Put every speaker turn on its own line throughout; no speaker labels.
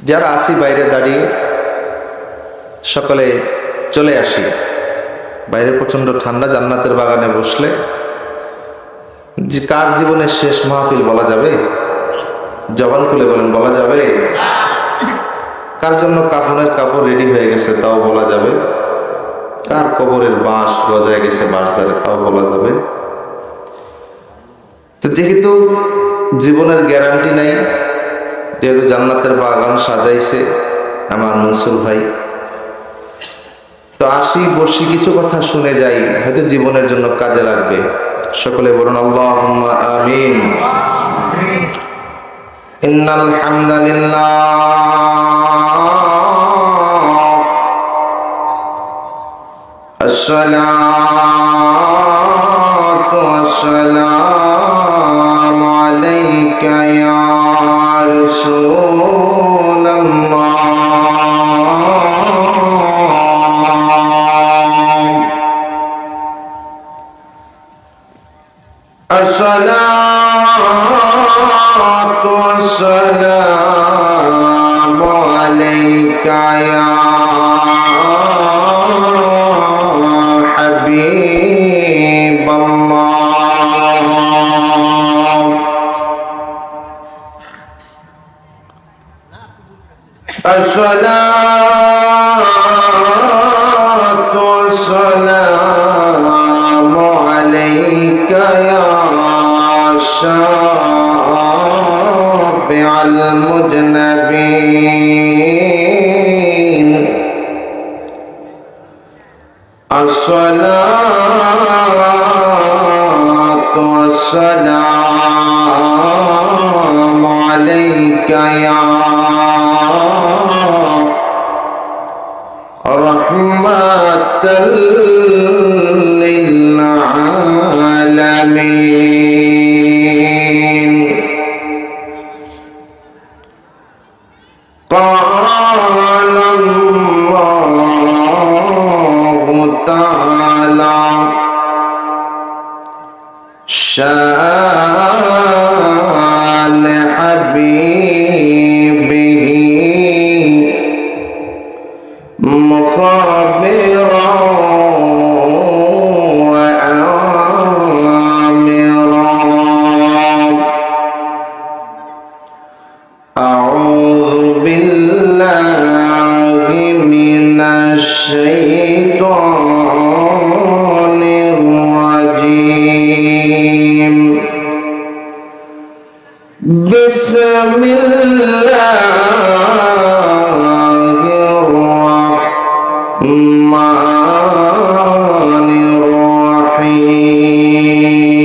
যারা আসি বাইরে দাঁড়িয়ে সকালে চলে আসি। বাইরে প্রচন্ড ঠান্ডা, জান্নাতের বাগানে বসলে যে কার জীবনের শেষ মাহফিল বলা যাবে? জবান খুলে বলেন, বলা যাবে? কার জন্য কাফনের কাপড় রেডি হয়ে গেছে তাও বলা যাবে? কার কবরের বাঁশ গজায় গেছে বাঁশঝাড়ে তাও বলা যাবে? তো যেহেতু জীবনের গ্যারান্টি নাই, যেহেতু জান্নাতের বাগান সাজাইছে আমার মনসুর ভাই, তো আসি বসি কিছু কথা শুনে যাই, হয়তো জীবনের জন্য কাজে লাগবে। সকলে বলুন আল্লাহুম্মা আমিন। ইন্নাল হামদুলিল্লাহ আসসালাতু ওয়াসসালামু আলাইকা ইয়া রাসূলুল্লাহ। الصلاة والسلام عليك يا حبيب الله. الصلاة والسلام عليك يا شافع المذنبين. الصلاة والسلام عليك يا رحمة للعالمين. قال الله تعالى شان حبيبه مخبرا وآمرا. أعوذ بالله من الشيطان الرجيم. بسم الله الرحمن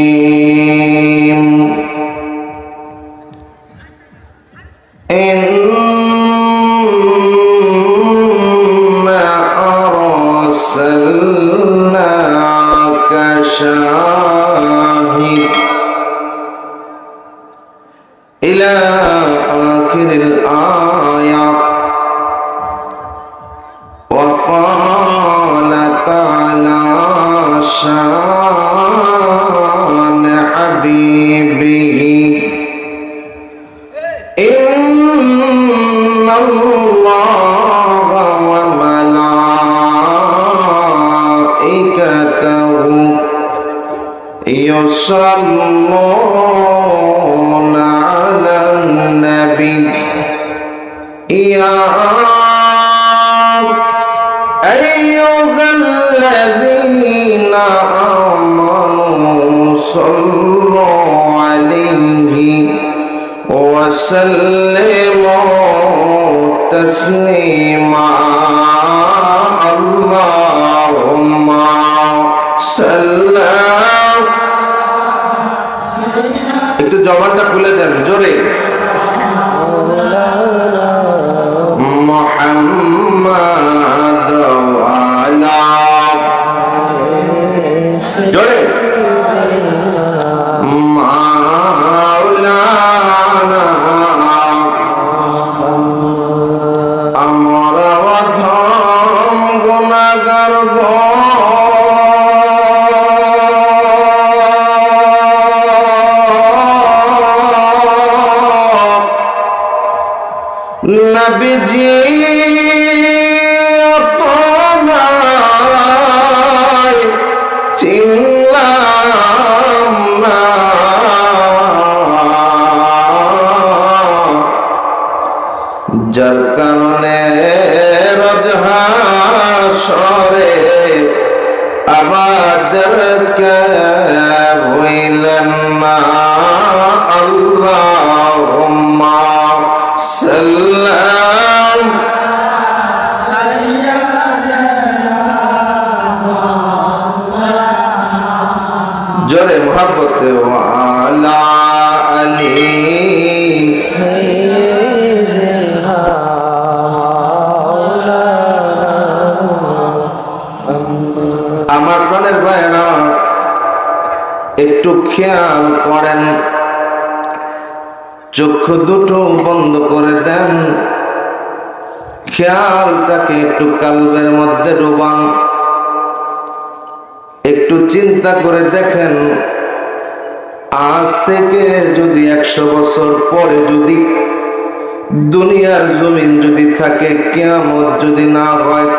الرحيم. إنا أرسلناك شاهدا إلى آخر الآية. وقال تعالى شان حبيبه إن الله وملائكته يصلون على النبي يا أيها الذين آمنوا صلوا عليه وسلموا تسليما. اللهم صل. একটু জবানটা খুলে দেন জোরে। মুহাম্মাদ ওয়ালা জোরে মাওলানা আমরা অধম গুনাহগার গো নবীজি আপনার চিনলাম না, যার কারণে রোজ হাশরে আমাদেরকে হইলেন না। আল্লাহুম্মা সাল্লাম জোরে মোহাব্বতে ওয়ালা আলী আমার প্রাণের ভাইরা একটু খেয়াল করেন, চক্ষু দুটো বন্ধ করে দেন, খেয়ালটাকে একটু কালবের মধ্যে ডোবান, একটু চিন্তা করে দেখেন, আজ থেকে যদি 100 বছর পরে যদি দুনিয়ার জমিন যদি থাকে, কিয়ামত যদি না হয়,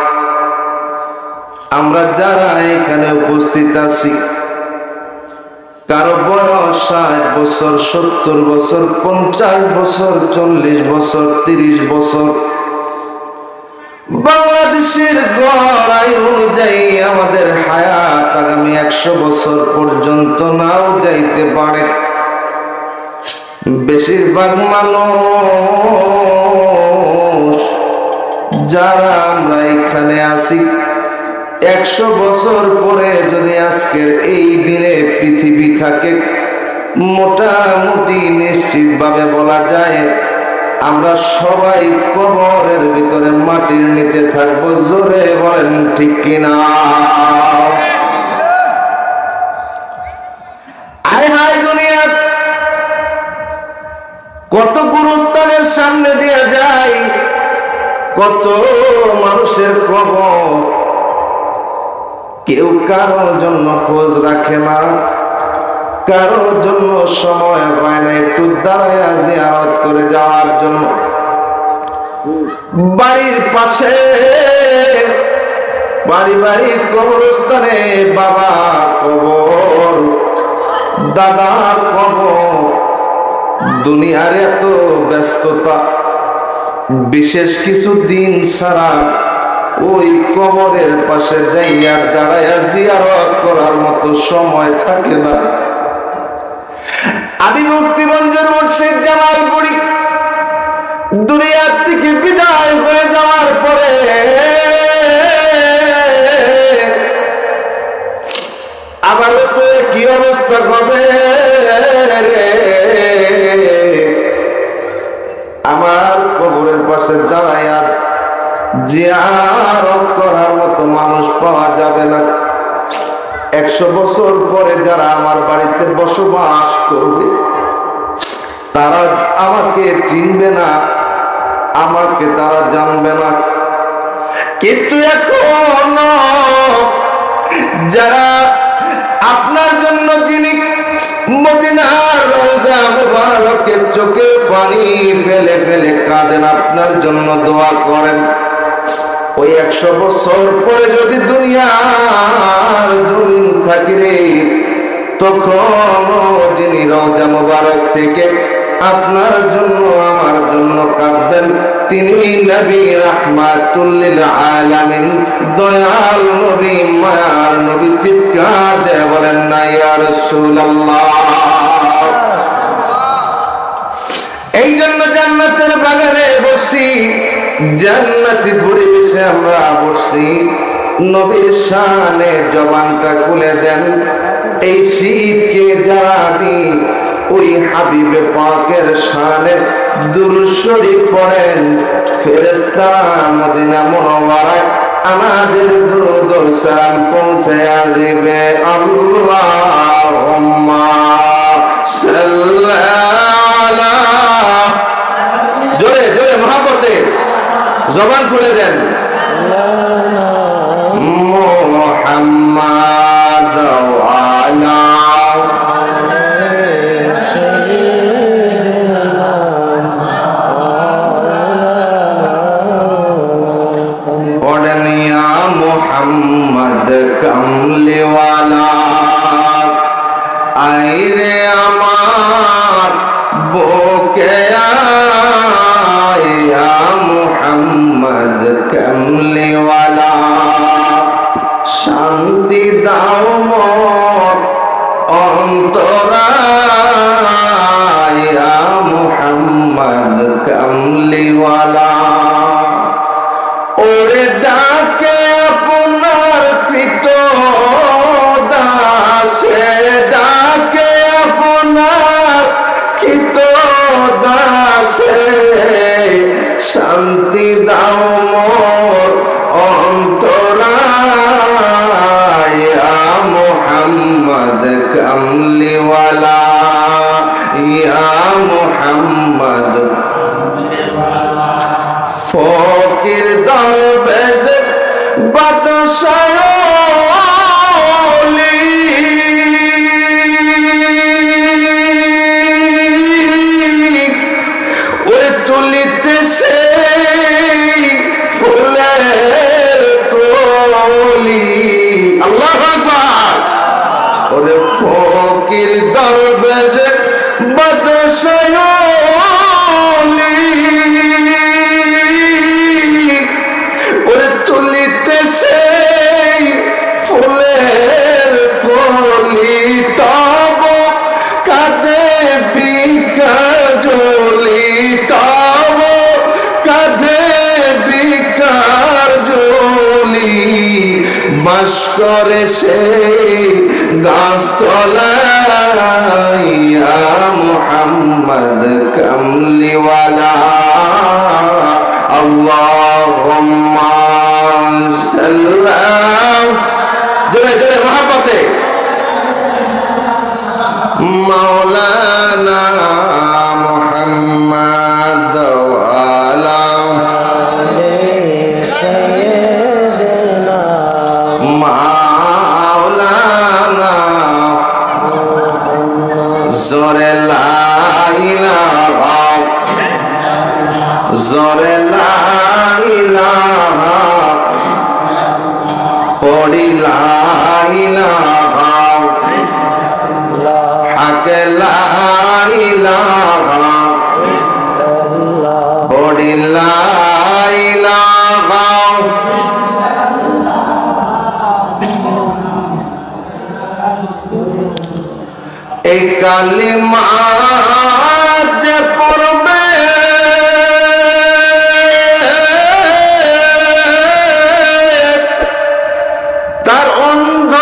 আমরা যারা এখানে উপস্থিত আছি, কারো বয়স 60 বছর, 70 বছর, 50 বছর, 40 বছর, 30 বছর, বাংলাদেশের গড় আয়ু অনুযায়ী আমাদের হায়াত আগামী 100 বছর পর্যন্ত নাও যাইতে পারে। বেশিরভাগ মানুষ যারা আমরা এখানে আছি, 100 বছর পরে যদি আজকের এই দিনে পৃথিবী থাকে, মোটামুটি নিশ্চিত ভাবে বলা যায় আমরা সবাই কবরের ভিতরে মাটির নিচে থাকবো। জোরে বলেন ঠিক কিনা? আয় হায় দুনিয়া কত গুরুস্থানের সামনে দিয়ে যায়, কত মানুষের কবর, কেউ কারোর জন্য খোঁজ রাখে না, কারোর জন্য সময় হয় না একটু দাঁড়ায়া জিয়ারত করে যাওয়ার জন্য। বাড়ির পাশে পারিবারিক কবরস্থানে বাবা কবর, দাদার কবর, দুনিয়ার এত ব্যস্ততা, বিশেষ কিছু দিন ছাড়া ওই কবরের পাশে যাইয়া দাঁড়াইয়া জিয়ারত করার মতো সময় থাকে না। আমি মুক্তিমঞ্জুর মুর্শিদ জামালপুরী দুনিয়ার থেকে বিদায় হয়ে যাওয়ার পরে আবার তো কি অবস্থা হবে, আমার কবরের পাশে দাঁড়াইয়া জিয়ারত করার মতো মানুষ পাওয়া যাবে না। 100 বছর পরে যারা আমার বাড়িতে বসবাস করবে, তারা আমাকে চিনবে না, আমাকে তারা জানবে না। কিন্তু এখন যারা আপনার জন্য যিনি মদিনার রওজা মুবারকের চোখে পানি ফেলে ফেলে কাঁদেন, আপনার জন্য দোয়া করেন, ওই 100 বছর পরে যদি দুনিয়ার জমিন থাকে রে, তখন যিনি রওজা মুবারক থেকে আপনার জন্য আমার জন্য কাঁদবেন, তিনি নবী রাহমাতুল লিল আলামিন, দয়াল নবী, মায়ার নবী। চিৎকার দিয়ে বলেন না ইয়া রাসূলুল্লাহ। এই জন্য জান্নাতের বাগানে বসি, জান্নাতি পরিবেশে আমরা বসি, নবীর শানে জবানটা খুলে দেন। এই শীতকে যারা দিই ওই হাবিবে পাকের শানে দুরূদ শরীফ পড়েন, ফেরেশতারা মদিনা মুনাওয়ারায় আমাদের দুরূদ ও সালাম পৌঁছায়া দিবে। আল্লাহুম্মা সাল্লাল্লাহু, জোরে জোরে মহব্বতে জবান খুলে দেন, মুহাম্মাদ ওয়া আলা আপনার কৃত দাসে শান্তি দাও মোর অন্তরায় ইয়া মুহাম্মদ কামলিওয়ালা ইয়া মুহাম্মদ ফকির দরবেশ বাদশাহ ওরে তুলিতে সেই ফুলের কলি আল্লাহু আকবার ওরে ফকির দরবেশ বাদশাহ ওরে তুলিতে সেই ফুলের কলি তব কাঁদে বিকাজলি তব কাঁদে বিকাজলি বাস করে সেই গাছতলায় ইয়া মুহাম্মদ কামলিওয়ালা আল্লাহুম্মা সাল্লাম জোরে জোরে মহব্বতে মাওলানা মুহাম্মদ ওয়ালা সাইয়্যিদিনা মাওলানা জোরে লা ইলাহা জোরে লা ইলাহা পড়ি লা ইলাহা হক লা ইলাহা পড়ি লা ইলাহা এই কালিমা যে পড়বে তার অন্ধ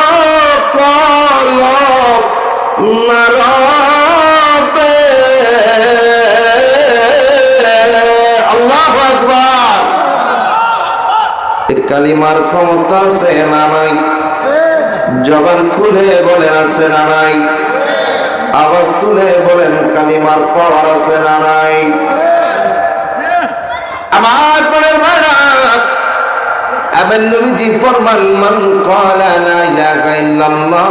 কলব নারবে আল্লাহু আকবার এই কালিমার ক্ষমতা আছে না নাই জবান খুলে বলেন আছে না নাই আওয়াজ তুলে বলেন কালিমার পাওয়ার আছে না নাই আমার পরের ভাড়া আবার নবীজি ফরমান মান ক্বালা লা ইলাহা ইল্লাল্লাহ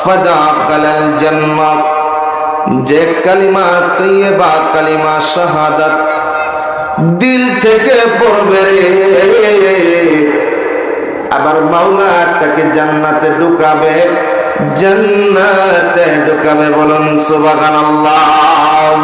ফাদাখালাল জান্নাহ যে কালিমা তৈয়বা কালিমা শাহাদাত দিল থেকে পড়বে রে আবার মাওলা তাকে জান্নাতে ঢুকাবে জান্নাতে ঢুকাবে বলুন সুবহানাল্লাহ